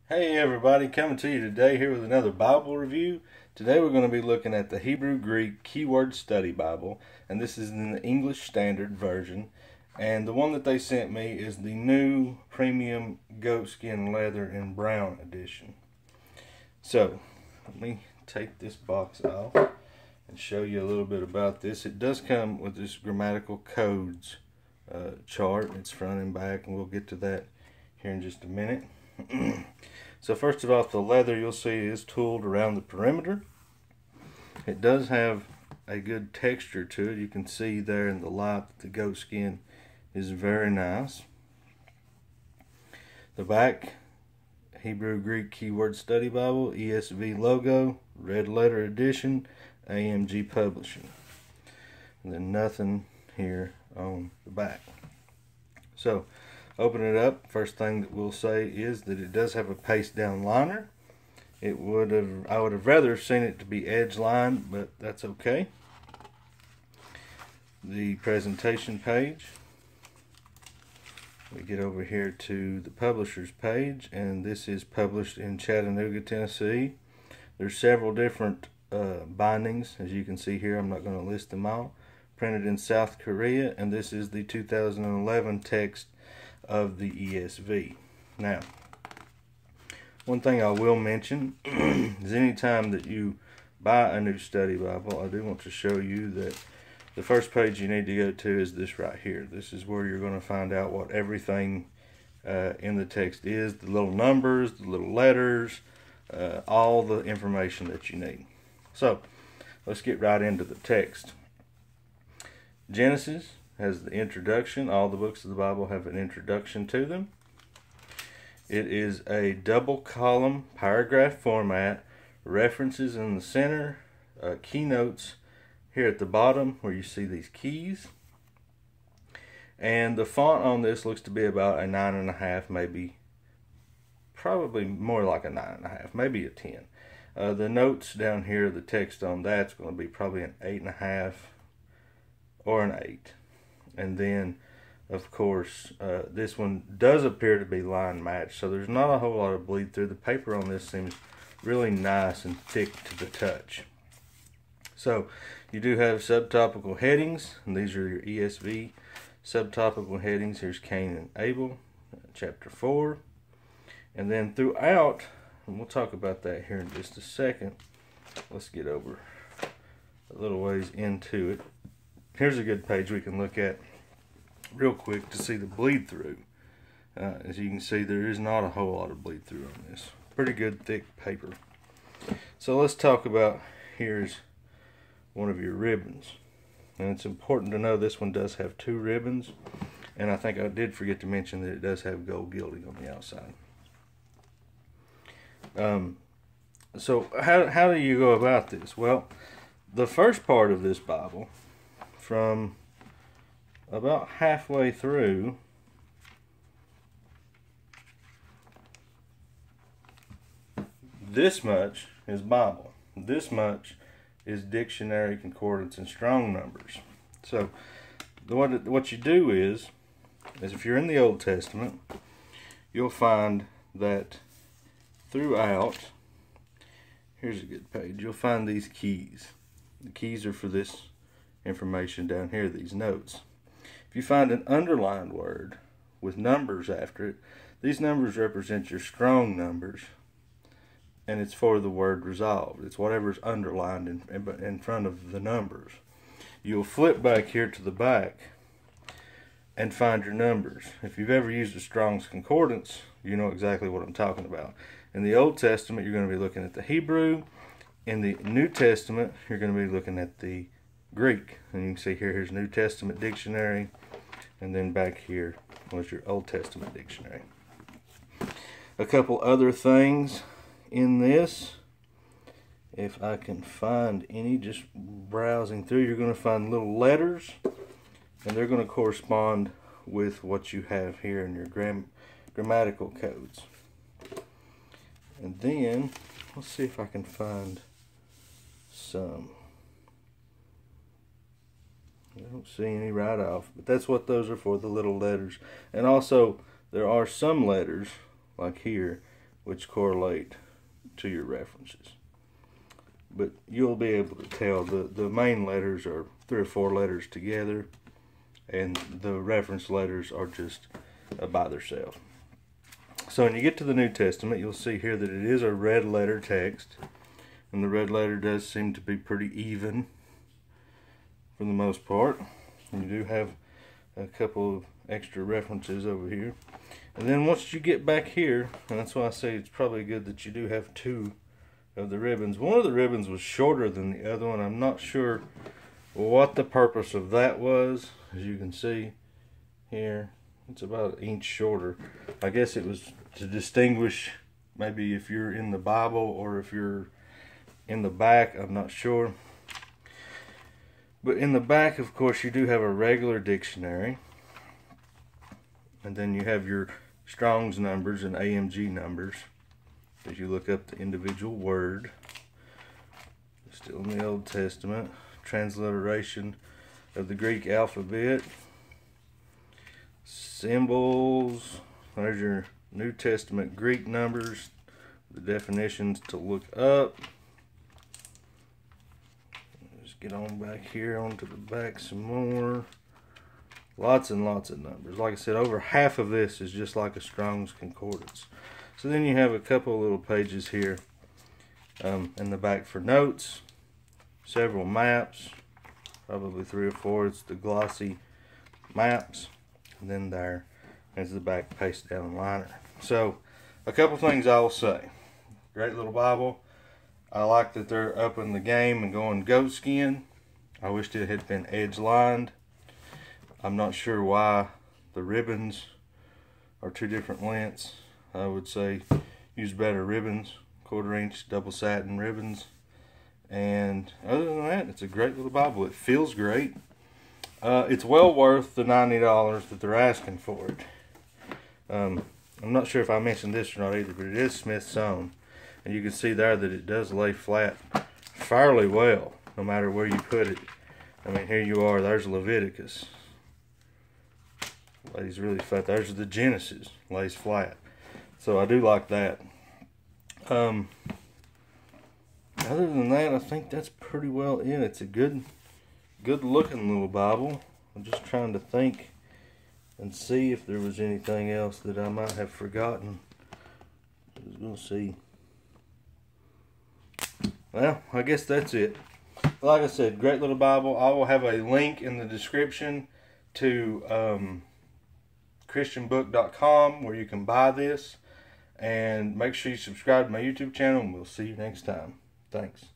Hey everybody, coming to you today here with another Bible review. Today we're going to be looking at the Hebrew-Greek Keyword Study Bible, and this is in the English Standard Version. And the one that they sent me is the new premium goatskin leather in brown edition. So, let me take this box off and show you a little bit about this. It does come with this grammatical codes chart. It's front and back, and we'll get to that here in just a minute. So first of all, the leather you'll see is tooled around the perimeter. It does have a good texture to it. You can see there in the light that the goat skin is very nice. The back, Hebrew-Greek Keyword Study Bible, ESV logo, red letter edition, AMG Publishing. And then nothing here on the back. So open it up. First thing that we'll say is that it does have a paste down liner. I would have rather seen it to be edge lined, but that's okay. The presentation page. We get over here to the publisher's page, and this is published in Chattanooga, Tennessee. There's several different bindings, as you can see here. I'm not going to list them all. Printed in South Korea, and this is the 2011 text of the ESV. Now, one thing I will mention is anytime that you buy a new study Bible, I do want to show you that the first page you need to go to is this right here. This is where you're going to find out what everything in the text is, the little numbers, the little letters, all the information that you need. So, let's get right into the text. Genesis has the introduction. All the books of the Bible have an introduction to them. It is a double column paragraph format, references in the center, keynotes here at the bottom where you see these keys. And the font on this looks to be about a 9.5, maybe, probably more like a 9.5, maybe a 10. The notes down here, the text on that's going to be probably an 8.5 or an 8. And then, of course, this one does appear to be line matched, so there's not a whole lot of bleed through. The paper on this seems really nice and thick to the touch. So, you do have subtopical headings, and these are your ESV subtopical headings. Here's Cain and Abel, chapter 4. And then throughout, and we'll talk about that here in just a second. Let's get over a little ways into it. Here's a good page we can look at real quick to see the bleed through. As you can see, there is not a whole lot of bleed through on this. Pretty good thick paper. So let's talk about, here's one of your ribbons. And it's important to know this one does have 2 ribbons. And I think I did forget to mention that it does have gold gilding on the outside. So how do you go about this? Well, the first part of this Bible, from about halfway through, this much is Bible. This much is dictionary, concordance, and strong numbers. So what you do is if you're in the Old Testament, you'll find that throughout, here's a good page, you'll find these keys. The keys are for this information down here, these notes. If you find an underlined word with numbers after it, these numbers represent your strong numbers, and it's for the word resolved. It's whatever's underlined in front of the numbers. You'll flip back here to the back and find your numbers. If you've ever used a Strong's Concordance, you know exactly what I'm talking about. In the Old Testament, you're going to be looking at the Hebrew. In the New Testament, you're going to be looking at the Greek. And you can see here, here's New Testament dictionary, and then back here was your Old Testament dictionary. A couple other things in this, if I can find any, just browsing through, you're going to find little letters, and they're going to correspond with what you have here in your grammatical codes. And then, let's see if I can find some. I don't see any right off, but that's what those are for, the little letters. And also, there are some letters, like here, which correlate to your references. But you'll be able to tell the main letters are 3 or 4 letters together, and the reference letters are just by themselves. So when you get to the New Testament, you'll see here that it is a red letter text, and the red letter does seem to be pretty even for the most part. And you do have a couple of extra references over here. And then once you get back here, and that's why I say it's probably good that you do have 2 of the ribbons. One of the ribbons was shorter than the other one. I'm not sure what the purpose of that was. As you can see here, it's about 1 inch shorter. I guess it was to distinguish maybe if you're in the Bible or if you're in the back. I'm not sure. But in the back, of course, you do have a regular dictionary. And then you have your Strong's numbers and AMG numbers as you look up the individual word. Still in the Old Testament. Transliteration of the Greek alphabet. Symbols. There's your New Testament Greek numbers. The definitions to look up. Just get on back here onto the back some more. Lots and lots of numbers. Like I said, over half of this is just like a Strong's Concordance. So then you have a couple little pages here in the back for notes. Several maps. Probably 3 or 4. It's the glossy maps. And then there is the back paste down liner. So, a couple things I will say. Great little Bible. I like that they're upping the game and going goatskin. I wished it had been edge lined. I'm not sure why the ribbons are 2 different lengths. I would say use better ribbons, 1/4 inch double satin ribbons. And other than that, it's a great little Bible. It feels great. It's well worth the $90 that they're asking for it. I'm not sure if I mentioned this or not either, but it is Smith sewn. And you can see there that it does lay flat fairly well, no matter where you put it. I mean, here you are, there's Leviticus. Lays really flat. There's the Genesis, lays flat. So I do like that. Other than that, I think that's pretty well it. It's a good looking little Bible. I'm just trying to think and see if there was anything else that I might have forgotten. We'll see. Well, I guess that's it. Like I said, great little Bible. I will have a link in the description to christianbook.com where you can buy this. And make sure you subscribe to my YouTube channel, and we'll see you next time. Thanks.